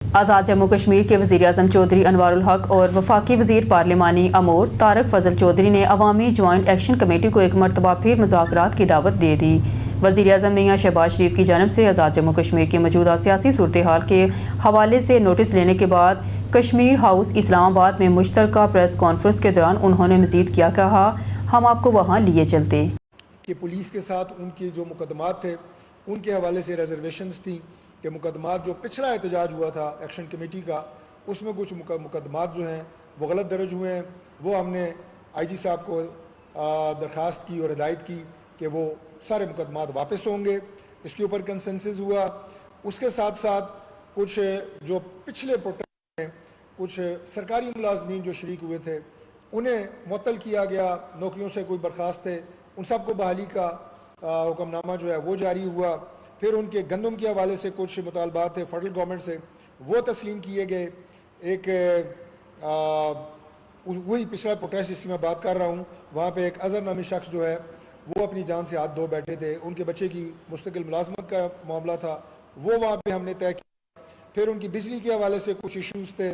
آزاد جموں کشمیر کے وزیر اعظم چودھری انوار الحق اور وفاقی وزیر پارلیمانی امور طارق فضل چودھری نے عوامی جوائنٹ ایکشن کمیٹی کو ایک مرتبہ پھر مذاکرات کی دعوت دے دی۔ وزیر اعظم میاں شہباز شریف کی جانب سے آزاد جموں کشمیر کی موجودہ سیاسی صورتحال کے حوالے سے نوٹس لینے کے بعد کشمیر ہاؤس اسلام آباد میں مشترکہ پریس کانفرنس کے دوران انہوں نے مزید کیا کہا، ہم آپ کو وہاں لیے چلتے کہ پولیس کے ساتھ ان کے جو مقدمات تھے ان کے حوالے سے ریزرویشنز تھیں کہ مقدمات جو پچھلا احتجاج ہوا تھا ایکشن کمیٹی کا اس میں کچھ مقدمات جو ہیں وہ غلط درج ہوئے ہیں، وہ ہم نے آئی جی صاحب کو درخواست کی اور ہدایت کی کہ وہ سارے مقدمات واپس ہوں گے۔ اس کے اوپر کنسنسس ہوا۔ اس کے ساتھ ساتھ کچھ جو پچھلے پروٹیسٹ ہیں کچھ سرکاری ملازمین جو شریک ہوئے تھے انہیں معطل کیا گیا، نوکریوں سے کوئی برخاست تھے، ان سب کو بحالی کا حکم نامہ جو ہے وہ جاری ہوا۔ پھر ان کے گندم کے حوالے سے کچھ مطالبات تھے فیڈرل گورنمنٹ سے، وہ تسلیم کیے گئے۔ ایک وہی پچھلا پروٹیسٹ جس کی میں بات کر رہا ہوں، وہاں پہ ایک اظہر نامی شخص جو ہے وہ اپنی جان سے ہاتھ دھو بیٹھے تھے، ان کے بچے کی مستقل ملازمت کا معاملہ تھا، وہ وہاں پہ ہم نے طے کیا۔ پھر ان کی بجلی کے حوالے سے کچھ ایشوز تھے،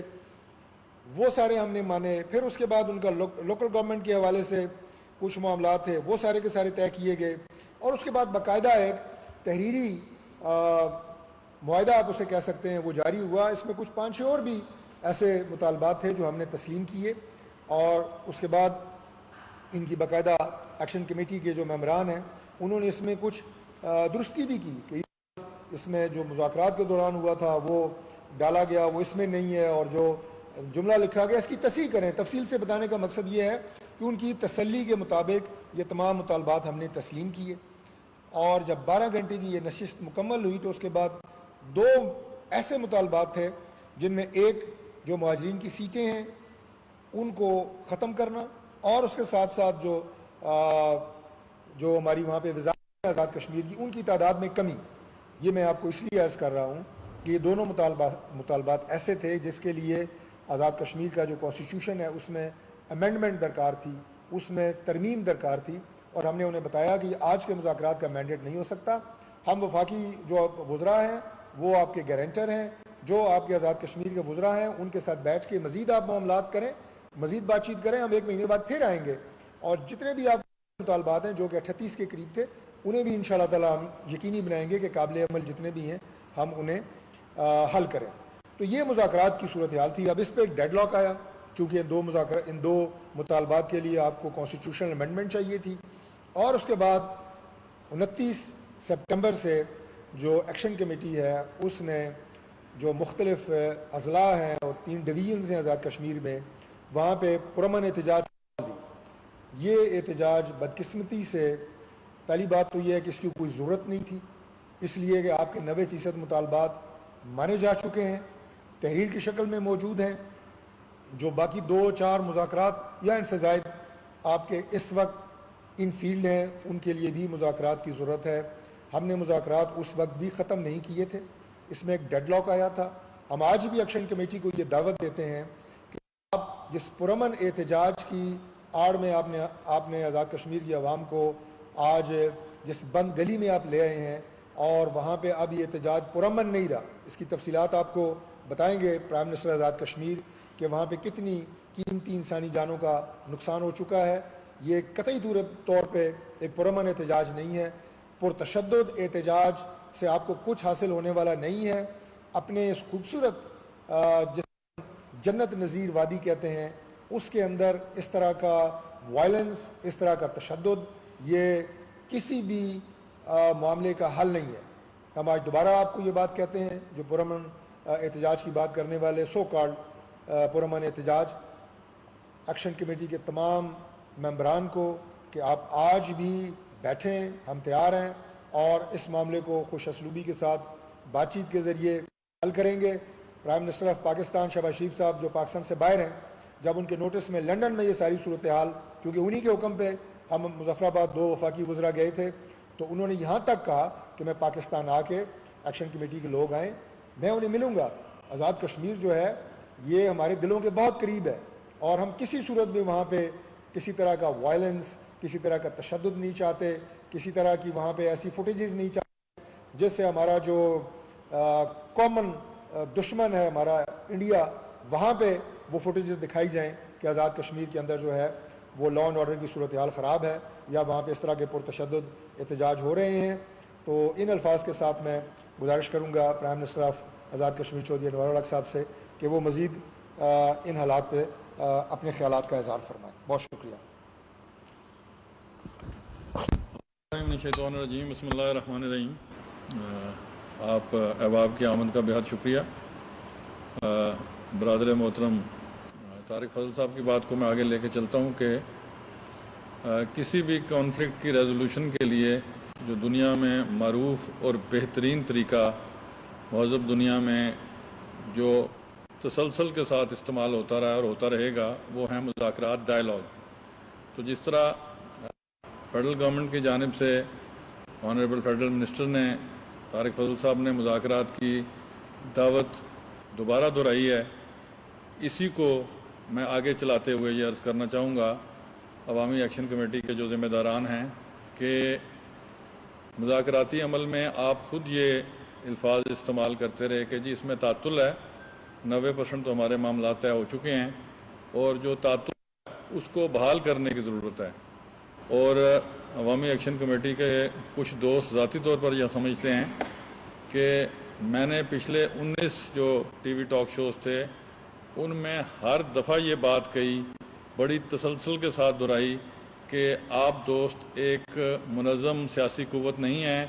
وہ سارے ہم نے مانے۔ پھر اس کے بعد ان کا لوکل گورنمنٹ کے حوالے سے کچھ معاملات تھے، وہ سارے کے سارے طے کیے گئے۔ اور اس کے بعد باقاعدہ ایک تحریری معاہدہ آپ اسے کہہ سکتے ہیں وہ جاری ہوا۔ اس میں کچھ 5-6 اور بھی ایسے مطالبات تھے جو ہم نے تسلیم کیے، اور اس کے بعد ان کی باقاعدہ ایکشن کمیٹی کے جو ممبران ہیں انہوں نے اس میں کچھ درستی بھی کی کہ اس میں جو مذاکرات کے دوران ہوا تھا وہ ڈالا گیا وہ اس میں نہیں ہے، اور جو جملہ لکھا گیا اس کی تصحیح کریں۔ تفصیل سے بتانے کا مقصد یہ ہے کہ ان کی تسلی کے مطابق یہ تمام مطالبات ہم نے تسلیم کیے۔ اور جب 12 گھنٹے کی یہ نشست مکمل ہوئی تو اس کے بعد 2 ایسے مطالبات تھے جن میں ایک جو مہاجرین کی سیٹیں ہیں ان کو ختم کرنا، اور اس کے ساتھ ساتھ جو ہماری وہاں پہ وزارت آزاد کشمیر کی ان کی تعداد میں کمی۔ یہ میں آپ کو اس لیے عرض کر رہا ہوں کہ یہ دونوں مطالبات ایسے تھے جس کے لیے آزاد کشمیر کا جو کانسٹیٹیوشن ہے اس میں امینڈمنٹ درکار تھی، اس میں ترمیم درکار تھی، اور ہم نے انہیں بتایا کہ آج کے مذاکرات کا مینڈیٹ نہیں ہو سکتا۔ ہم وفاقی جو وزراء ہیں وہ آپ کے گارنٹر ہیں، جو آپ کے آزاد کشمیر کے وزراء ہیں ان کے ساتھ بیٹھ کے مزید آپ معاملات کریں، مزید بات چیت کریں۔ ہم 1 مہینے بعد پھر آئیں گے، اور جتنے بھی آپ مطالبات ہیں جو کہ 38 کے قریب تھے انہیں بھی انشاءاللہ تعالی ہم یقینی بنائیں گے کہ قابل عمل جتنے بھی ہیں ہم انہیں حل کریں۔ تو یہ مذاکرات کی صورتحال تھی۔ اب اس پہ ایک ڈیڈ لاک آیا، چونکہ ان دو مطالبات کے لیے آپ کو کانسٹیٹیوشنل امینڈمنٹ چاہیے تھی، اور اس کے بعد 29 سپٹمبر سے جو ایکشن کمیٹی ہے اس نے جو مختلف اضلاع ہیں اور 3 ڈویژنز ہیں آزاد کشمیر میں، وہاں پہ پرامن احتجاج دی۔ یہ احتجاج بدقسمتی سے پہلی بات تو یہ ہے کہ اس کی کوئی ضرورت نہیں تھی، اس لیے کہ آپ کے 90% مطالبات مانے جا چکے ہیں، تحریر کی شکل میں موجود ہیں۔ جو باقی 2-4 مذاکرات یا ان سے زائد آپ کے اس وقت ان فیلڈ ہیں ان کے لیے بھی مذاکرات کی ضرورت ہے۔ ہم نے مذاکرات اس وقت بھی ختم نہیں کیے تھے، اس میں ایک ڈیڈ لاک آیا تھا۔ ہم آج بھی ایکشن کمیٹی کو یہ دعوت دیتے ہیں کہ آپ جس پرامن احتجاج کی آڑ میں آپ نے آزاد کشمیر کی عوام کو آج جس بند گلی میں آپ لے آئے ہیں، اور وہاں پہ اب یہ احتجاج پرامن نہیں رہا، اس کی تفصیلات آپ کو بتائیں گے پرائم منسٹر آزاد کشمیر کہ وہاں پہ کتنی قیمتی انسانی جانوں کا نقصان ہو چکا ہے۔ یہ قطعی طور پہ ایک پرامن احتجاج نہیں ہے، پرتشدد احتجاج سے آپ کو کچھ حاصل ہونے والا نہیں ہے۔ اپنے اس خوبصورت جس جنت نظیر وادی کہتے ہیں اس کے اندر اس طرح کا وائلنس، اس طرح کا تشدد یہ کسی بھی معاملے کا حل نہیں ہے۔ ہم آج دوبارہ آپ کو یہ بات کہتے ہیں جو پرامن احتجاج کی بات کرنے والے سو کالڈ پرامن احتجاج ایکشن کمیٹی کے تمام ممبران کو کہ آپ آج بھی بیٹھیں، ہم تیار ہیں اور اس معاملے کو خوش اسلوبی کے ساتھ بات چیت کے ذریعے حل کریں گے۔ Prime minister of Pakistan Shehbaz Sharif صاحب جو پاکستان سے باہر ہیں، جب ان کے نوٹس میں لنڈن میں یہ ساری صورتحال، کیونکہ انہی کے حکم پہ ہم مظفر آباد 2 وفاقی وزراء گئے تھے، تو انہوں نے یہاں تک کہا کہ میں پاکستان آ کے ایکشن کمیٹی کے لوگ آئیں، میں انہیں ملوں گا۔ آزاد کشمیر جو ہے یہ ہمارے دلوں کے بہت قریب ہے، اور ہم کسی صورت میں وہاں پہ کسی طرح کا وائلنس، کسی طرح کا تشدد نہیں چاہتے، کسی طرح کی وہاں پہ ایسی فوٹیجز نہیں چاہتے جس سے ہمارا جو کامن دشمن ہے ہمارا انڈیا، وہاں پہ وہ فوٹیجز دکھائی جائیں کہ آزاد کشمیر کے اندر جو ہے وہ لا اینڈ آرڈر کی صورتحال خراب ہے یا وہاں پہ اس طرح کے پرتشدد احتجاج ہو رہے ہیں۔ تو ان الفاظ کے ساتھ میں گزارش کروں گا prime minister of Azad Kashmir Chaudhry انوار الحق صاحب سے کہ وہ مزید ان حالات پہ اپنے خیالات کا اظہار فرمائیں۔ بہت شکریہ۔ شیطان الرجیم، بسم اللہ الرحمن الرحیم۔ آپ احباب کی آمد کا بہت شکریہ۔ برادر محترم طارق فضل صاحب کی بات کو میں آگے لے کے چلتا ہوں کہ کسی بھی کانفلکٹ کی ریزولوشن کے لیے جو دنیا میں معروف اور بہترین طریقہ مہذب دنیا میں جو تسلسل کے ساتھ استعمال ہوتا رہا اور ہوتا رہے گا وہ ہیں مذاکرات، ڈائیلاگ۔ تو جس طرح فیڈرل گورنمنٹ کی جانب سے آنریبل فیڈرل منسٹر نے طارق فضل صاحب نے مذاکرات کی دعوت دوبارہ دہرائی ہے، اسی کو میں آگے چلاتے ہوئے یہ عرض کرنا چاہوں گا عوامی ایکشن کمیٹی کے جو ذمہ داران ہیں کہ مذاکراتی عمل میں آپ خود یہ الفاظ استعمال کرتے رہے کہ جی اس میں تعطل ہے، 90% تو ہمارے معاملات طے ہو چکے ہیں اور جو تعطل ہے اس کو بحال کرنے کی ضرورت ہے۔ اور عوامی ایکشن کمیٹی کے کچھ دوست ذاتی طور پر یہ سمجھتے ہیں کہ میں نے پچھلے 19 جو ٹی وی ٹاک شوز تھے ان میں ہر دفعہ یہ بات کہی، بڑی تسلسل کے ساتھ دہرائی کہ آپ دوست ایک منظم سیاسی قوت نہیں ہیں،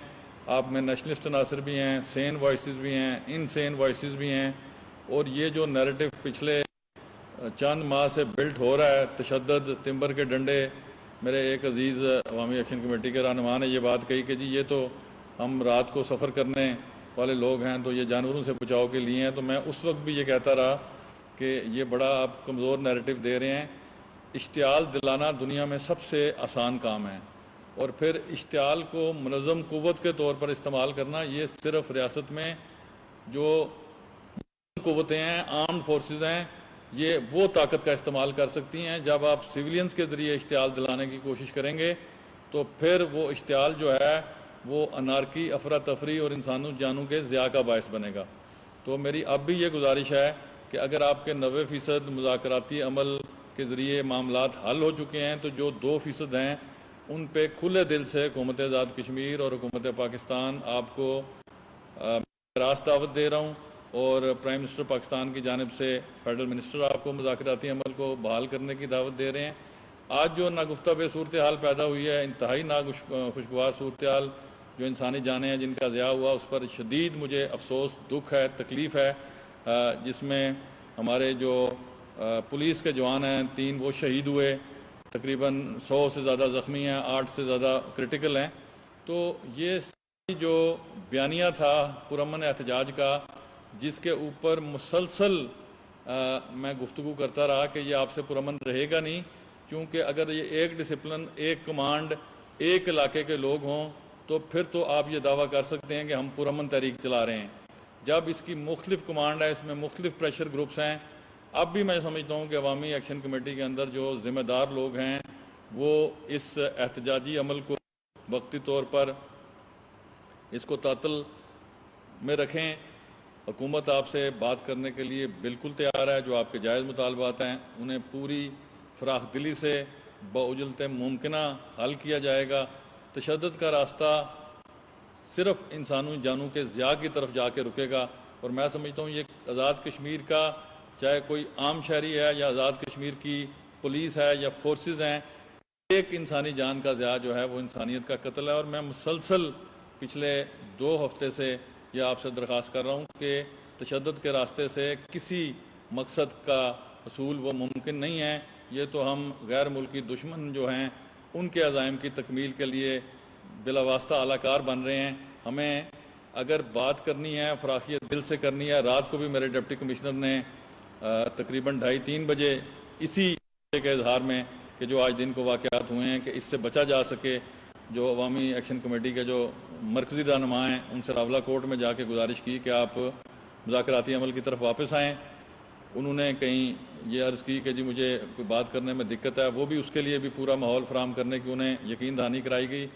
آپ میں نیشنلسٹ عناصر بھی ہیں، سین وائسز بھی ہیں، ان سین وائسز بھی ہیں، اور یہ جو نیریٹو پچھلے چند ماہ سے بلٹ ہو رہا ہے، تشدد، تمبر کے ڈنڈے، میرے ایک عزیز عوامی ایکشن کمیٹی کے رہنما نے یہ بات کہی کہ جی یہ تو ہم رات کو سفر کرنے والے لوگ ہیں تو یہ جانوروں سے بچاؤ کے لیے ہیں۔ تو میں اس وقت بھی یہ کہتا رہا کہ یہ بڑا آپ کمزور نیریٹو دے رہے ہیں۔ اشتعال دلانا دنیا میں سب سے آسان کام ہے، اور پھر اشتعال کو منظم قوت کے طور پر استعمال کرنا یہ صرف ریاست میں جو قوتیں ہیں، آرمڈ فورسز ہیں، یہ وہ طاقت کا استعمال کر سکتی ہیں۔ جب آپ سویلینز کے ذریعے اشتعال دلانے کی کوشش کریں گے تو پھر وہ اشتعال جو ہے وہ انارکی، افراتفری اور انسانوں جانوں کے ضیاع کا باعث بنے گا۔ تو میری اب بھی یہ گزارش ہے کہ اگر آپ کے 90% مذاکراتی عمل کے ذریعے معاملات حل ہو چکے ہیں تو جو 2% ہیں ان پہ کھلے دل سے حکومت آزاد کشمیر اور حکومت پاکستان آپ کو راست دعوت دے رہا ہوں، اور پرائم منسٹر پاکستان کی جانب سے فیڈرل منسٹر آپ کو مذاکراتی عمل کو بحال کرنے کی دعوت دے رہے ہیں۔ آج جو ناگفتہ بے صورتحال پیدا ہوئی ہے، انتہائی ناخوشگوار صورتحال، جو انسانی جانیں ہیں جن کا ضیاع ہوا، اس پر شدید مجھے افسوس، دکھ ہے، تکلیف ہے، جس میں ہمارے جو پولیس کے جوان ہیں 3 وہ شہید ہوئے، تقریباً 100 سے زیادہ زخمی ہیں، 8 سے زیادہ کرٹیکل ہیں۔ تو یہ جو بیانیہ تھا پرامن احتجاج کا، جس کے اوپر مسلسل میں گفتگو کرتا رہا کہ یہ آپ سے پرامن رہے گا نہیں، کیونکہ اگر یہ ایک ڈسپلن، ایک کمانڈ، ایک علاقے کے لوگ ہوں تو پھر تو آپ یہ دعویٰ کر سکتے ہیں کہ ہم پرامن تحریک چلا رہے ہیں۔ جب اس کی مختلف کمانڈ ہے، اس میں مختلف پریشر گروپس ہیں، اب بھی میں سمجھتا ہوں کہ عوامی ایکشن کمیٹی کے اندر جو ذمہ دار لوگ ہیں وہ اس احتجاجی عمل کو وقتی طور پر اس کو تعطل میں رکھیں۔ حکومت آپ سے بات کرنے کے لیے بالکل تیار ہے، جو آپ کے جائز مطالبات ہیں انہیں پوری فراخ دلی سے باوجلت ممکنہ حل کیا جائے گا۔ تشدد کا راستہ صرف انسانوں جانوں کے ضیاع کی طرف جا کے رکے گا، اور میں سمجھتا ہوں یہ آزاد کشمیر کا چاہے کوئی عام شہری ہے یا آزاد کشمیر کی پولیس ہے یا فورسز ہیں، ایک انسانی جان کا ضیاع جو ہے وہ انسانیت کا قتل ہے۔ اور میں مسلسل پچھلے 2 ہفتے سے یہ آپ سے درخواست کر رہا ہوں کہ تشدد کے راستے سے کسی مقصد کا حصول وہ ممکن نہیں ہے۔ یہ تو ہم غیر ملکی دشمن جو ہیں ان کے عزائم کی تکمیل کے لیے بلا واسطہ اعلی کار بن رہے ہیں۔ ہمیں اگر بات کرنی ہے فراخیت دل سے کرنی ہے۔ رات کو بھی میرے ڈپٹی کمشنر نے تقریباً 2:30-3 بجے اسی کے اظہار میں کہ جو آج دن کو واقعات ہوئے ہیں کہ اس سے بچا جا سکے، جو عوامی ایکشن کمیٹی کے جو مرکزی رہنما ہیں ان سے راولہ کوٹ میں جا کے گزارش کی کہ آپ مذاکراتی عمل کی طرف واپس آئیں۔ انہوں نے کہیں یہ عرض کی کہ جی مجھے کوئی بات کرنے میں دقت ہے، وہ بھی اس کے لیے بھی پورا ماحول فراہم کرنے کی انہیں یقین دہانی کرائی گئی۔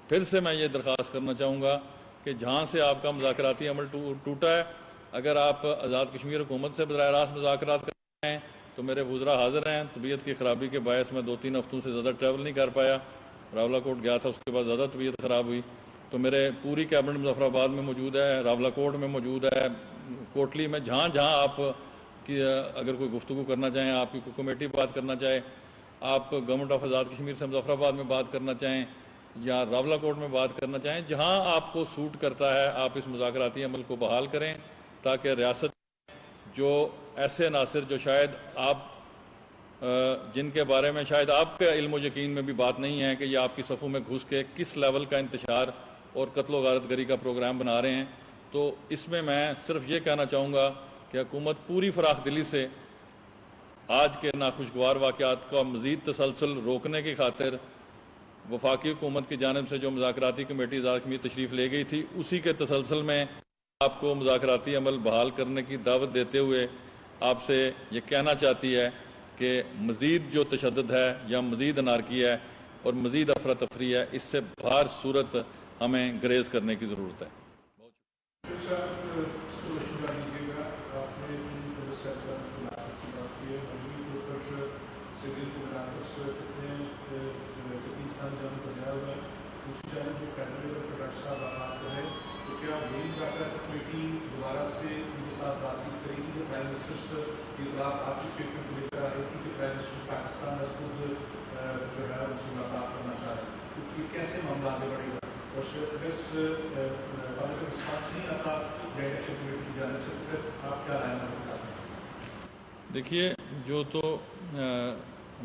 پھر سے میں یہ درخواست کرنا چاہوں گا کہ جہاں سے آپ کا مذاکراتی عمل ٹوٹا ہے اگر آپ آزاد کشمیر حکومت سے براہ راست مذاکرات کرتے ہیں تو میرے وزراء حاضر ہیں. طبیعت کی خرابی کے باعث میں 2-3 ہفتوں سے زیادہ ٹریول نہیں کر پایا. راولہ کوٹ گیا تھا, اس کے بعد زیادہ طبیعت خراب ہوئی. تو میرے پوری کیبنٹ مظفر آباد میں موجود ہے, راولہ کوٹ میں موجود ہے, کوٹلی میں, جہاں جہاں آپ کی اگر کوئی گفتگو کرنا چاہیں, آپ کی کوئی کمیٹی بات کرنا چاہے, آپ گورنمنٹ آف آزاد کشمیر سے مظفر آباد میں بات کرنا چاہیں یا راولہ کوٹ میں بات کرنا چاہیں, جہاں آپ کو سوٹ کرتا ہے آپ اس مذاکراتی عمل کو بحال کریں, تاکہ ریاست جو ایسے عناصر جو شاید آپ جن کے بارے میں شاید آپ کے علم و یقین میں بھی بات نہیں ہے کہ یہ آپ کی صفوں میں گھس کے کس لیول کا انتشار اور قتل و غارت گری کا پروگرام بنا رہے ہیں. تو اس میں صرف یہ کہنا چاہوں گا کہ حکومت پوری فراخ دلی سے آج کے ناخوشگوار واقعات کا مزید تسلسل روکنے کی خاطر وفاقی حکومت کی جانب سے جو مذاکراتی کمیٹی آزاد کشمیر تشریف لے گئی تھی, اسی کے تسلسل میں آپ کو مذاکراتی عمل بحال کرنے کی دعوت دیتے ہوئے آپ سے یہ کہنا چاہتی ہے کہ مزید جو تشدد ہے یا مزید انارکی ہے اور مزید افراتفری ہے, اس سے بہر صورت ہمیں گریز کرنے کی ضرورت ہے. کیسے معاملہ آگے بڑھے گا اور اگر رسپانس نہیں آتا جوائنٹ ایکشن کمیٹی کی جانب سے, پھر آپ کیا رائے ہیں؟ دیکھیے, جو تو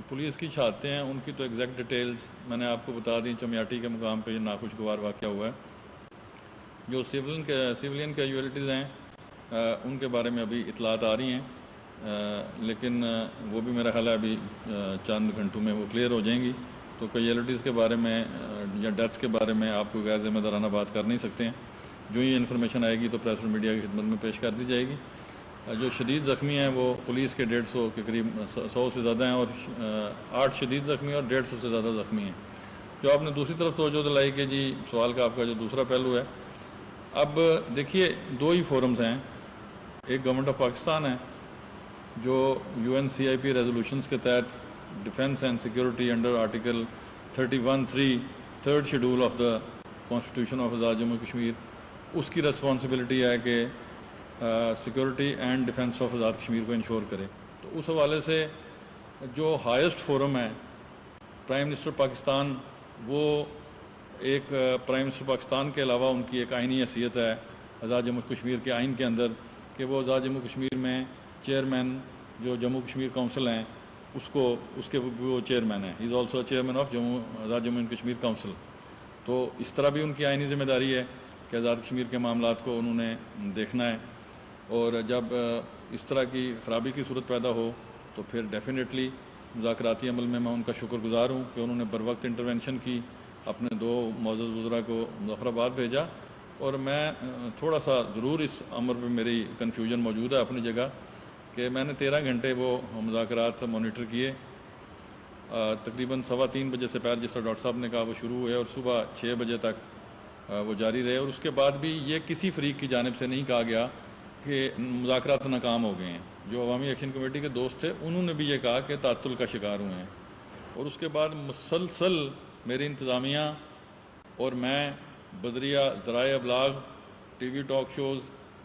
پولیس کی شہادتیں ہیں ان کی تو ایگزیکٹ ڈیٹیلز میں نے آپ کو بتا دیں. چمیاٹی کے مقام پہ یہ ناخوشگوار واقعہ ہوا ہے. جو سیولین کیجویلٹیز ہیں ان کے بارے میں ابھی اطلاعات آ رہی ہیں, لیکن وہ بھی میرا خیال ہے ابھی چند گھنٹوں میں وہ کلیئر ہو جائیں گی. تو کیجویلٹیز کے بارے میں یا ڈیتھس کے بارے میں آپ کو غیر ذمہ دارانہ بات کر نہیں سکتے ہیں. جو یہ انفارمیشن آئے گی تو پریس اور میڈیا کی خدمت میں پیش کر دی جائے گی. جو شدید زخمی ہیں وہ پولیس کے 150 کے قریب 100 سے زیادہ ہیں, اور 8 شدید زخمی اور 150 سے زیادہ زخمی ہیں. جو آپ نے دوسری طرف توجہ دلائی کہ جی سوال کا آپ کا جو دوسرا پہلو ہے, اب دیکھیے 2 ہی فورمز ہیں. ایک گورنمنٹ آف پاکستان ہے جو UNCIP ریزولوشنز کے تحت defence and security under article 31(3) third schedule of the constitution of Azad Jammu Kashmir, اس کی ریسپانسبلٹی ہے کہ security and defence of Azad Kashmir کو انشور کرے. تو اس حوالے سے جو ہائیسٹ فورم ہے پرائم منسٹر پاکستان, وہ ایک پرائم منسٹر پاکستان کے علاوہ ان کی ایک آئینی حیثیت ہے آزاد جموں کشمیر کے آئین کے اندر کہ وہ آزاد جموں کشمیر میں چیئرمین جو جموں کشمیر کونسل ہیں اس کے وہ چیئرمین ہیں. He is also chairman of Azad Jammu and Kashmir council. تو اس طرح بھی ان کی آئینی ذمہ داری ہے کہ آزاد کشمیر کے معاملات کو انہوں نے دیکھنا ہے, اور جب اس طرح کی خرابی کی صورت پیدا ہو تو پھر ڈیفینیٹلی مذاکراتی عمل میں ان کا شکر گزار ہوں کہ انہوں نے بر وقت انٹرونشن کی, اپنے 2 معزز وزراء کو مظفر آباد بھیجا. اور میں تھوڑا سا ضرور اس امر پہ میری کنفیوژن موجود ہے اپنی جگہ کہ میں نے 13 گھنٹے وہ مذاکرات مانیٹر کیے, تقریباً 3:15 بجے سے پہلے جس طرح ڈاکٹر صاحب نے کہا وہ شروع ہوئے اور صبح 6 بجے تک وہ جاری رہے. اور اس کے بعد بھی یہ کسی فریق کی جانب سے نہیں کہا گیا کہ مذاکرات ناکام ہو گئے ہیں. جو عوامی ایکشن کمیٹی کے دوست تھے انہوں نے بھی یہ کہا کہ تعطل کا شکار ہوئے ہیں. اور اس کے بعد مسلسل میری انتظامیہ اور میں بذریعہ ذرائع ابلاغ, ٹی وی ٹاک شوز,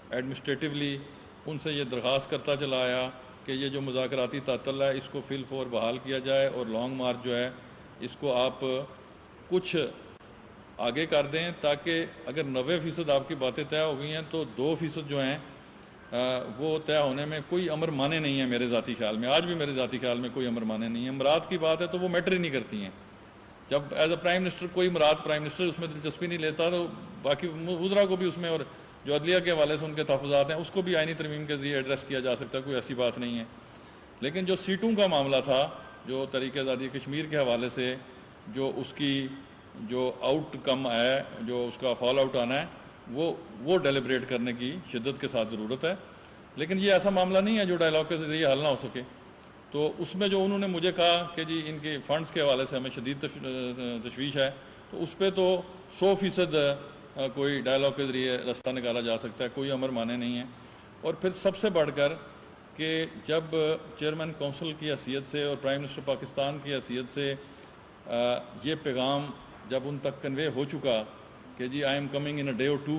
ایڈمنسٹریٹیولی ان سے یہ درخواست کرتا چلا آیا کہ یہ جو مذاکراتی تعطل ہے اس کو فی الفور بحال کیا جائے, اور لانگ مارچ جو ہے اس کو آپ کچھ آگے کر دیں, تاکہ اگر 90% آپ کی باتیں طے ہو گئی ہیں تو 2% جو ہیں وہ طے ہونے میں کوئی امر مانے نہیں ہے میرے ذاتی خیال میں. آج بھی میرے ذاتی خیال میں کوئی امر مانے نہیں ہے. مراد کی بات ہے تو وہ میٹر ہی نہیں کرتی ہیں. جب ایز اے پرائم منسٹر کوئی مراد پرائم منسٹر اس میں دلچسپی نہیں لیتا تو باقی وزراء کو بھی اس میں, اور جو عدلیہ کے حوالے سے ان کے تحفظات ہیں اس کو بھی آئینی ترمیم کے ذریعے ایڈریس کیا جا سکتا ہے, کوئی ایسی بات نہیں ہے. لیکن جو سیٹوں کا معاملہ تھا, جو تحریک آزادی کشمیر کے حوالے سے جو اس کی جو آؤٹ کم ہے, جو اس کا فال آؤٹ آنا ہے, وہ ڈیلیبریٹ کرنے کی شدت کے ساتھ ضرورت ہے. لیکن یہ ایسا معاملہ نہیں ہے جو ڈائلاگ کے ذریعے حل نہ ہو سکے. تو اس میں جو انہوں نے مجھے کہا کہ جی ان کے فنڈز کے حوالے سے ہمیں شدید تشویش ہے, تو اس پہ تو 100% کوئی ڈائلاگ کے ذریعے راستہ نکالا جا سکتا ہے, کوئی امر مانے نہیں ہے. اور پھر سب سے بڑھ کر کہ جب چیئرمین کونسل کی حیثیت سے اور پرائم منسٹر پاکستان کی حیثیت سے یہ پیغام جب ان تک کنوے ہو چکا کہ جی I am coming in a day or two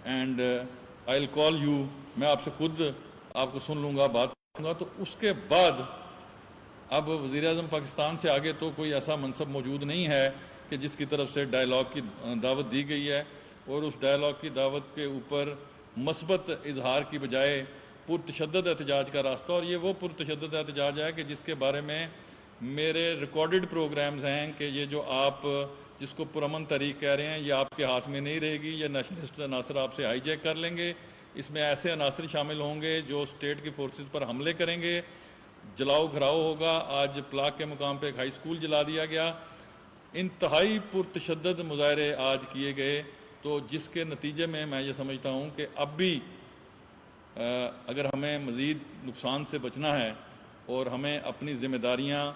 and I will call you, میں آپ سے خود آپ کو سن لوں گا، بات کروں گا، تو اس کے بعد اب وزیر اعظم پاکستان سے آگے تو کوئی ایسا منصب موجود نہیں ہے کہ جس کی طرف سے ڈائلاگ کی دعوت دی گئی ہے، اور اس ڈائلاگ کی دعوت کے اوپر مثبت اظہار کی بجائے پرتشدد احتجاج کا راستہ، اور یہ وہ پرتشدد احتجاج ہے کہ جس کے بارے میں میرے ریکارڈڈ پروگرامز ہیں کہ یہ جو آپ جس کو پرامن طریق کہہ رہے ہیں یہ آپ کے ہاتھ میں نہیں رہے گی، یہ نیشنلسٹ عناصر آپ سے ہائی جیک کر لیں گے، اس میں ایسے عناصر شامل ہوں گے جو اسٹیٹ کی فورسز پر حملے کریں گے، جلاؤ گھراؤ ہوگا۔ آج پلاک کے مقام پہ ایک ہائی اسکول جلا دیا گیا، انتہائی پرتشدد مظاہرے آج کیے گئے، تو جس کے نتیجے میں میں یہ سمجھتا ہوں کہ اب بھی اگر ہمیں مزید نقصان سے بچنا ہے اور ہمیں اپنی ذمہ داریاں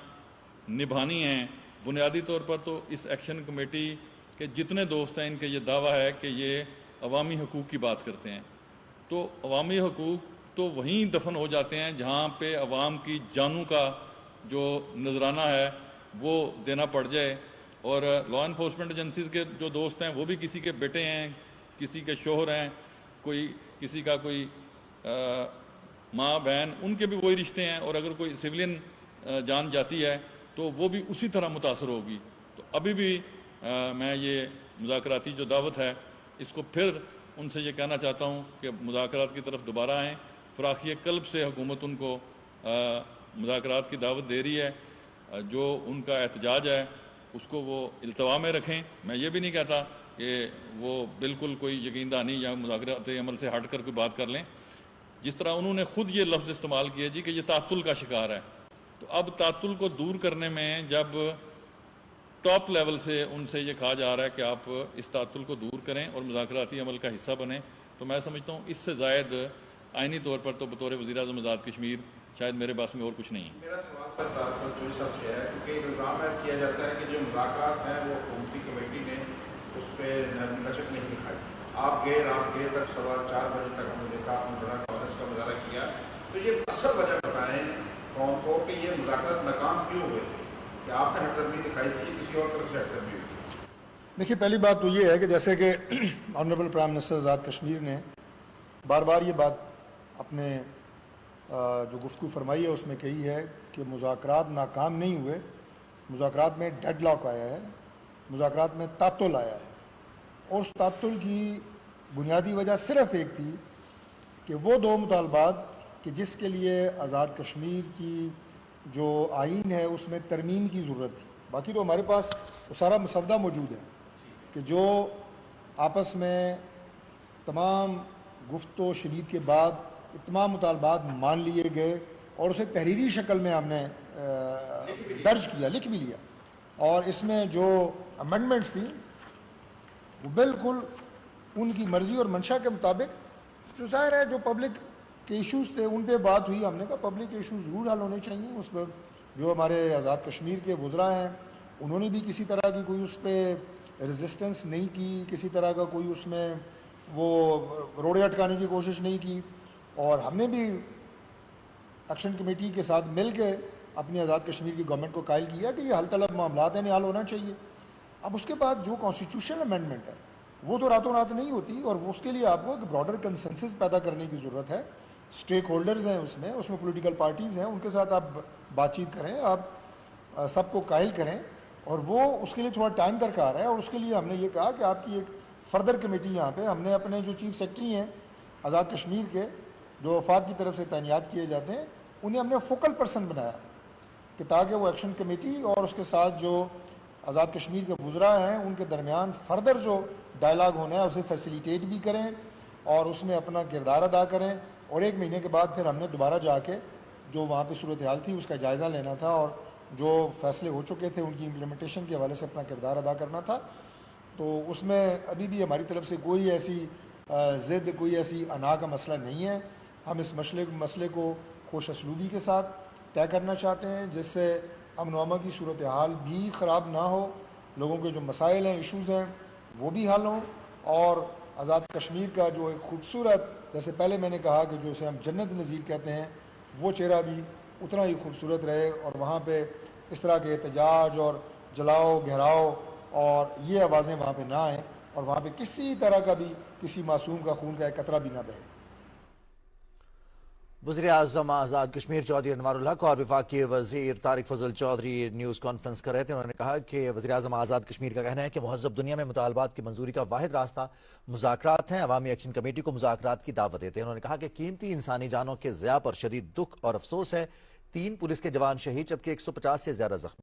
نبھانی ہیں، بنیادی طور پر تو اس ایکشن کمیٹی کے جتنے دوست ہیں ان کے یہ دعویٰ ہے کہ یہ عوامی حقوق کی بات کرتے ہیں، تو عوامی حقوق تو وہیں دفن ہو جاتے ہیں جہاں پہ عوام کی جانوں کا جو نذرانہ ہے وہ دینا پڑ جائے۔ اور لا انفورسمنٹ ایجنسیز کے جو دوست ہیں وہ بھی کسی کے بیٹے ہیں، کسی کے شوہر ہیں، کسی کا کوئی ماں بہن، ان کے بھی وہی رشتے ہیں، اور اگر کوئی سویلین جان جاتی ہے تو وہ بھی اسی طرح متاثر ہوگی۔ تو ابھی بھی میں یہ مذاکراتی جو دعوت ہے اس کو پھر ان سے یہ کہنا چاہتا ہوں کہ مذاکرات کی طرف دوبارہ آئیں، فراخی قلب سے حکومت ان کو مذاکرات کی دعوت دے رہی ہے، جو ان کا احتجاج ہے اس کو وہ التوا میں رکھیں۔ میں یہ بھی نہیں کہتا کہ وہ بالکل کوئی یقین دہانی یا مذاکراتی عمل سے ہٹ کر کوئی بات کر لیں، جس طرح انہوں نے خود یہ لفظ استعمال کیا جی کہ یہ تعطل کا شکار ہے، تو اب تعطل کو دور کرنے میں جب ٹاپ لیول سے ان سے یہ کہا جا رہا ہے کہ آپ اس تعطل کو دور کریں اور مذاکراتی عمل کا حصہ بنیں، تو میں سمجھتا ہوں اس سے زائد آئینی طور پر تو بطور وزیر اعظم آزاد کشمیر شاید میرے پاس میں اور کچھ نہیں ہے۔ میرا سوال سر طارق چودھری صاحب سے ہے، کیونکہ الزام کیا جاتا ہے کہ جو مذاکرات ہیں وہ حکومتی کمیٹی نے اس پہ نرم لچک نہیں دکھائی۔ آپ گئے رات دیر تک 4:15 بجے تک ہم نے دیکھا، ہم بڑا کاغذ کا مظاہرہ کیا، تو یہ اصل وجہ بتائیں قوم کو کہ یہ مذاکرات ناکام کیوں ہوئے تھے، کہ آپ نے ہمدردی دکھائی تھی کسی اور طرف سے ہمدردی ہوئی تھی؟ دیکھیے، پہلی بات تو یہ ہے کہ جیسے کہ honourable prime minister Azad Kashmir نے بار بار یہ بات اپنے جو گفتگو فرمائی ہے اس میں کہی ہے کہ مذاکرات ناکام نہیں ہوئے، مذاکرات میں ڈیڈ لاک آیا ہے، مذاکرات میں تعطل آیا ہے، اور اس تعطل کی بنیادی وجہ صرف ایک تھی کہ وہ دو مطالبات کہ جس کے لیے آزاد کشمیر کی جو آئین ہے اس میں ترمیم کی ضرورت تھی۔ باقی تو ہمارے پاس وہ سارا مسودہ موجود ہے کہ جو آپس میں تمام گفت و شنید کے بعد تمام مطالبات مان لیے گئے، اور اسے تحریری شکل میں ہم نے درج کیا، لکھ بھی لیا، اور اس میں جو امینڈمنٹس تھیں وہ بالکل ان کی مرضی اور منشا کے مطابق، جو ظاہر ہے جو پبلک کے ایشوز تھے ان پہ بات ہوئی، ہم نے کہا پبلک ایشوز ضرور حل ہونے چاہیے، اس پہ جو ہمارے آزاد کشمیر کے وزراء ہیں انہوں نے بھی کسی طرح کی کوئی اس پہ ریزسٹنس نہیں کی، کسی طرح کا کوئی اس میں وہ روڑے اٹکانے کی کوشش نہیں کی، اور ہم نے بھی ایکشن کمیٹی کے ساتھ مل کے اپنی آزاد کشمیر کی گورنمنٹ کو قائل کیا کہ یہ حل طلب معاملات ہیں، حل ہونا چاہیے۔ اب اس کے بعد جو کانسٹیٹیوشنل امینڈمنٹ ہے وہ تو راتوں رات نہیں ہوتی، اور اس کے لیے آپ کو ایک براڈر کنسنسس پیدا کرنے کی ضرورت ہے۔ اسٹیک ہولڈرز ہیں اس میں پولیٹیکل پارٹیز ہیں، ان کے ساتھ آپ بات چیت کریں، آپ سب کو قائل کریں، اور وہ اس کے لیے تھوڑا ٹائم درکار ہے، اور اس کے لیے ہم نے یہ کہا کہ آپ کی ایک فردر کمیٹی یہاں پہ ہم نے اپنے جو چیف سیکرٹری ہیں آزاد کشمیر کے جو وفاق کی طرف سے تعینات کیے جاتے ہیں انہیں ہم نے فوکل پرسن بنایا کہ تاکہ وہ ایکشن کمیٹی اور اس کے ساتھ جو آزاد کشمیر کے وزراء ہیں ان کے درمیان فردر جو ڈائلاگ ہونا ہے اسے فیسیلیٹیٹ بھی کریں اور اس میں اپنا کردار ادا کریں، اور 1 مہینے کے بعد پھر ہم نے دوبارہ جا کے جو وہاں پہ صورتحال تھی اس کا جائزہ لینا تھا، اور جو فیصلے ہو چکے تھے ان کی امپلیمنٹیشن کے حوالے سے اپنا کردار ادا کرنا تھا۔ تو اس میں ابھی بھی ہماری طرف سے کوئی ایسی ضد، کوئی ایسی انا کا مسئلہ نہیں ہے۔ ہم اس مسئلے کو خوش اسلوبی کے ساتھ طے کرنا چاہتے ہیں جس سے امن و امان کی صورتحال بھی خراب نہ ہو، لوگوں کے جو مسائل ہیں، ایشوز ہیں وہ بھی حل ہوں، اور آزاد کشمیر کا جو ایک خوبصورت، جیسے پہلے میں نے کہا کہ جو اسے ہم جنت نظیر کہتے ہیں، وہ چہرہ بھی اتنا ہی خوبصورت رہے، اور وہاں پہ اس طرح کے احتجاج اور جلاؤ گھیراؤ اور یہ آوازیں وہاں پہ نہ آئیں، اور وہاں پہ کسی طرح کا بھی کسی معصوم کا خون کا ایک قطرہ بھی نہ بہے۔ وزیر اعظم آزاد کشمیر چودھری انوار الحق اور وفاقی وزیر طارق فضل چودھری نیوز کانفرنس کر رہے تھے۔ انہوں نے کہا کہ وزیر اعظم آزاد کشمیر کا کہنا ہے کہ مہذب دنیا میں مطالبات کی منظوری کا واحد راستہ مذاکرات ہیں۔ عوامی ایکشن کمیٹی کو مذاکرات کی دعوت دیتے ہیں۔ انہوں نے کہا کہ قیمتی انسانی جانوں کے ضیاع پر شدید دکھ اور افسوس ہے۔ 3 پولیس کے جوان شہید جبکہ 150 سے زیادہ زخمی۔